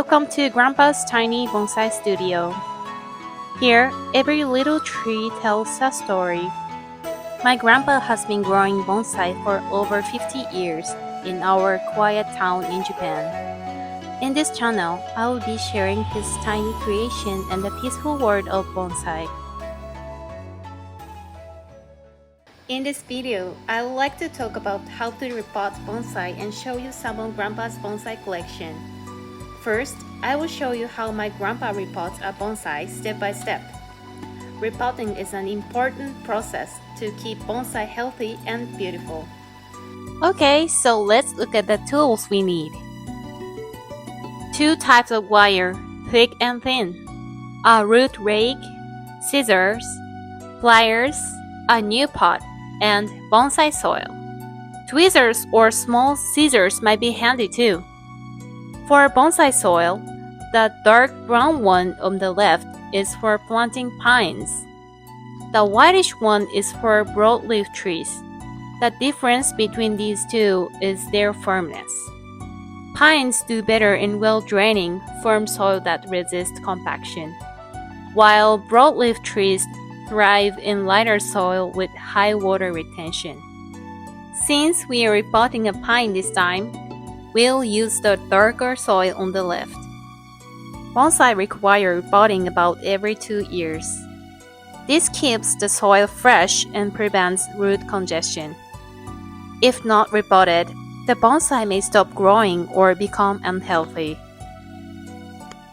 Welcome to Grandpa's Tiny Bonsai Studio. Here, every little tree tells a story. My grandpa has been growing bonsai for over 50 years in our quiet town in Japan. In this channel, I will be sharing his tiny creation and the peaceful world of bonsai. In this video, I would like to talk about how to repot bonsai and show you some of Grandpa's bonsai collection. First, I will show you how my grandpa repots a bonsai step by step. Repotting is an important process to keep bonsai healthy and beautiful. Okay, so let's look at the tools we need. 2 types of wire, thick and thin. A root rake, scissors, pliers, a new pot, and bonsai soil. Tweezers or small scissors might be handy too. For bonsai soil, the dark brown one on the left is for planting pines. The whitish one is for broadleaf trees. The difference between these two is their firmness. Pines do better in well-draining, firm soil that resists compaction, while broadleaf trees thrive in lighter soil with high water retention. Since we are repotting a pine this time, we'll use the darker soil on the left. Bonsai require repotting about every 2 years. This keeps the soil fresh and prevents root congestion. If not repotted, the bonsai may stop growing or become unhealthy.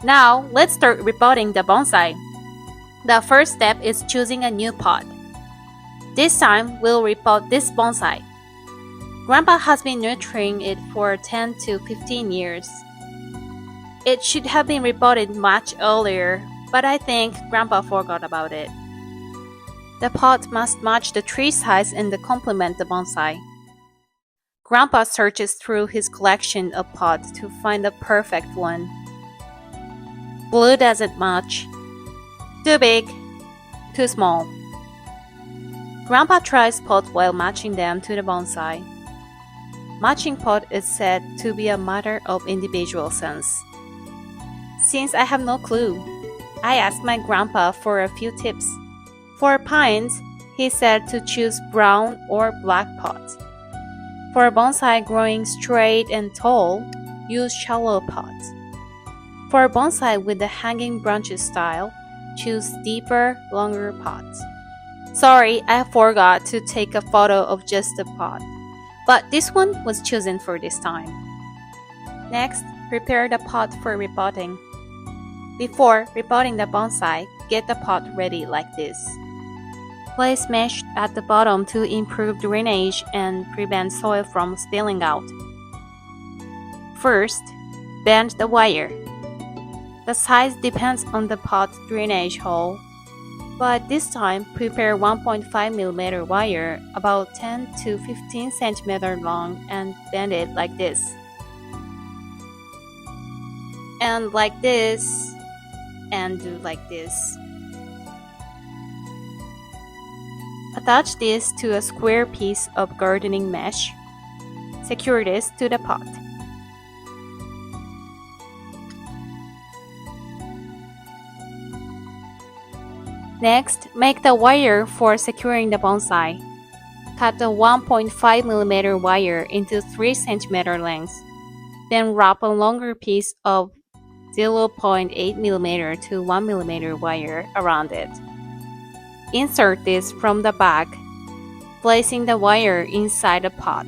Now, let's start repotting the bonsai. The first step is choosing a new pot. This time, we'll repot this bonsai. Grandpa has been nurturing it for 10 to 15 years. It should have been repotted much earlier, but I think Grandpa forgot about it. The pot must match the tree size and complement the bonsai. Grandpa searches through his collection of pots to find the perfect one. Blue doesn't match. Too big. Too small. Grandpa tries pots while matching them to the bonsai. Matching pot is said to be a matter of individual sense. Since I have no clue, I asked my grandpa for a few tips. For pines, he said to choose brown or black pots. For bonsai growing straight and tall, use shallow pots. For bonsai with the hanging branches style, choose deeper, longer pots. Sorry, I forgot to take a photo of just the pot, but this one was chosen for this time. Next, prepare the pot for repotting. Before repotting the bonsai, get the pot ready like this. Place mesh at the bottom to improve drainage and prevent soil from spilling out. First, bend the wire. The size depends on the pot drainage hole, but this time prepare 1.5 mm wire about 10 to 15 cm long and bend it like this. And like this, and do like this. Attach this to a square piece of gardening mesh. Secure this to the pot. Next, make the wire for securing the bonsai. Cut the 1.5 mm wire into 3 cm lengths. Then wrap a longer piece of 0.8 mm to 1 mm wire around it. Insert this from the back, placing the wire inside the pot.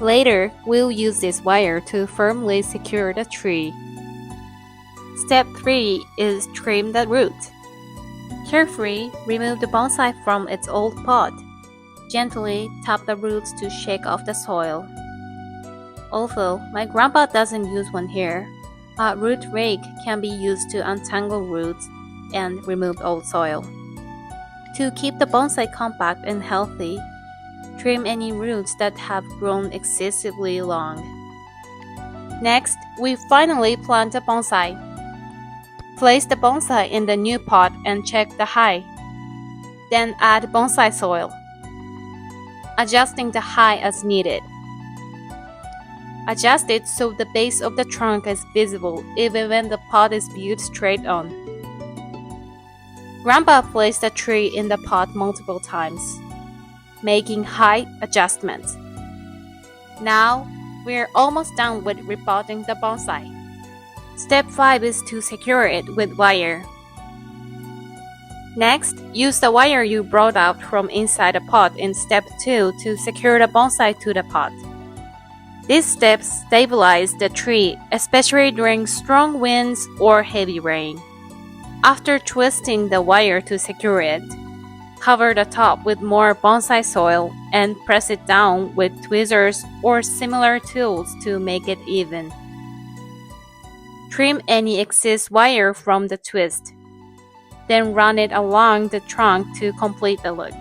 Later, we'll use this wire to firmly secure the tree. Step 3 is trim the root. Carefully remove the bonsai from its old pot. Gently tap the roots to shake off the soil. Although my grandpa doesn't use one here, a root rake can be used to untangle roots and remove old soil. To keep the bonsai compact and healthy, trim any roots that have grown excessively long. Next, we finally plant the bonsai. Place the bonsai in the new pot and check the height. Then add bonsai soil, adjusting the height as needed. Adjust it so the base of the trunk is visible even when the pot is viewed straight on. Grandpa placed the tree in the pot multiple times, making height adjustments. Now, we're almost done with repotting the bonsai. Step 5 is to secure it with wire. Next, use the wire you brought out from inside the pot in step 2 to secure the bonsai to the pot. These steps stabilize the tree, especially during strong winds or heavy rain. After twisting the wire to secure it, cover the top with more bonsai soil and press it down with tweezers or similar tools to make it even. Trim any excess wire from the twist. Then run it along the trunk to complete the look.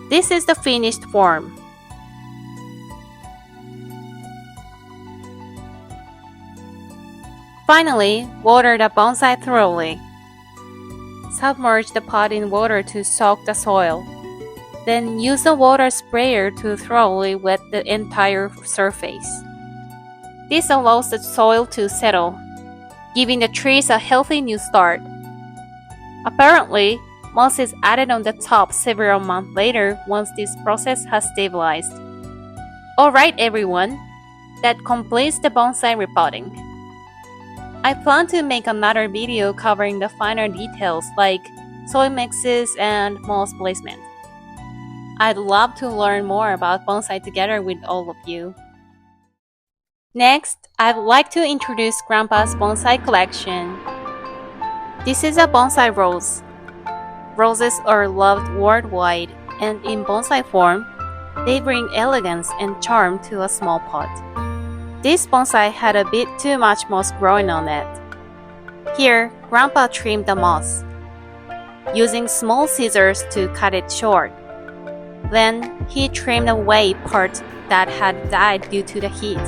This is the finished form. Finally, water the bonsai thoroughly. Submerge the pot in water to soak the soil. Then use the water sprayer to thoroughly wet the entire surface. This allows the soil to settle, giving the trees a healthy new start. Apparently, moss is added on the top several months later once this process has stabilized. Alright everyone, that completes the bonsai repotting. I plan to make another video covering the finer details like soil mixes and moss placement. I'd love to learn more about bonsai together with all of you. Next, I'd like to introduce Grandpa's bonsai collection. This is a bonsai rose. Roses are loved worldwide, and in bonsai form, they bring elegance and charm to a small pot. This bonsai had a bit too much moss growing on it. Here, Grandpa trimmed the moss, using small scissors to cut it short. Then, he trimmed away parts that had died due to the heat.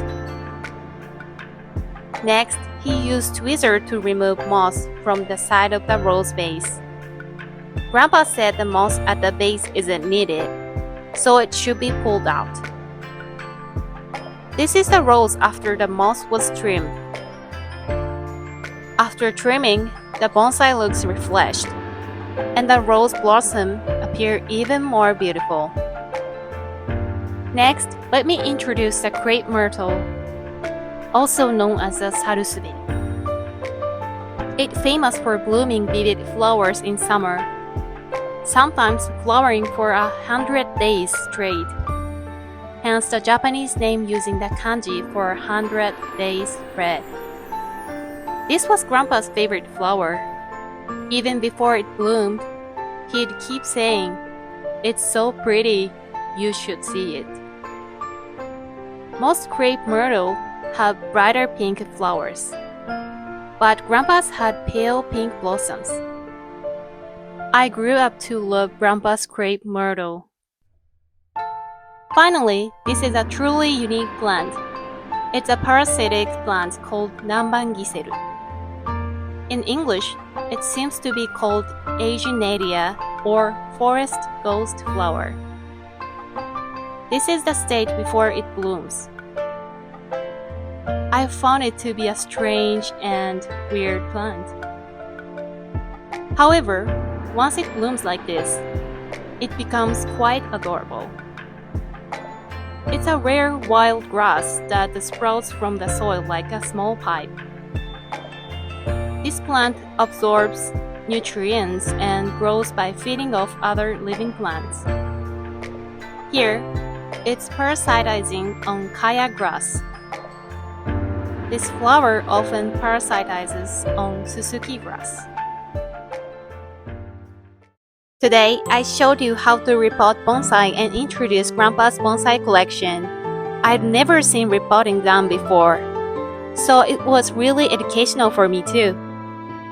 Next, he used tweezer to remove moss from the side of the rose base. Grandpa said the moss at the base isn't needed, so it should be pulled out. This is the rose after the moss was trimmed. After trimming, the bonsai looks refreshed, and the rose blossom appear even more beautiful. Next, let me introduce the Crape myrtle, also known as the Sarusuberi. It's famous for blooming vivid flowers in summer, sometimes flowering for 100 days straight. Hence the Japanese name using the kanji for 100 days red. This was Grandpa's favorite flower. Even before it bloomed, he'd keep saying, "It's so pretty, you should see it." Most crepe myrtle have brighter pink flowers, but Grandpa's had pale pink blossoms. I grew up to love Grandpa's crepe myrtle. Finally, this is a truly unique plant. It's a parasitic plant called Nambangiseru. In English, it seems to be called Aeginetia or forest ghost flower. This is the state before it blooms. I found it to be a strange and weird plant. However, once it blooms like this, it becomes quite adorable. It's a rare wild grass that sprouts from the soil like a small pipe. This plant absorbs nutrients and grows by feeding off other living plants. Here, it's parasitizing on kaya grass. This flower often parasitizes on Suzuki grass. Today, I showed you how to repot bonsai and introduce Grandpa's bonsai collection. I'd never seen repotting done before, so it was really educational for me too.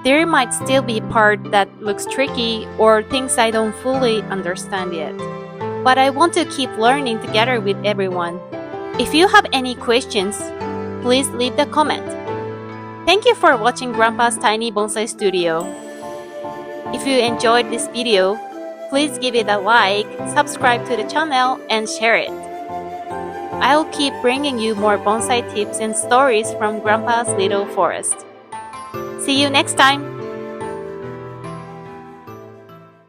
There might still be part that looks tricky or things I don't fully understand yet, but I want to keep learning together with everyone. If you have any questions, please leave the comment. Thank you for watching Grandpa's Tiny Bonsai Studio. If you enjoyed this video, please give it a like, subscribe to the channel, and share it. I'll keep bringing you more bonsai tips and stories from Grandpa's little forest. See you next time!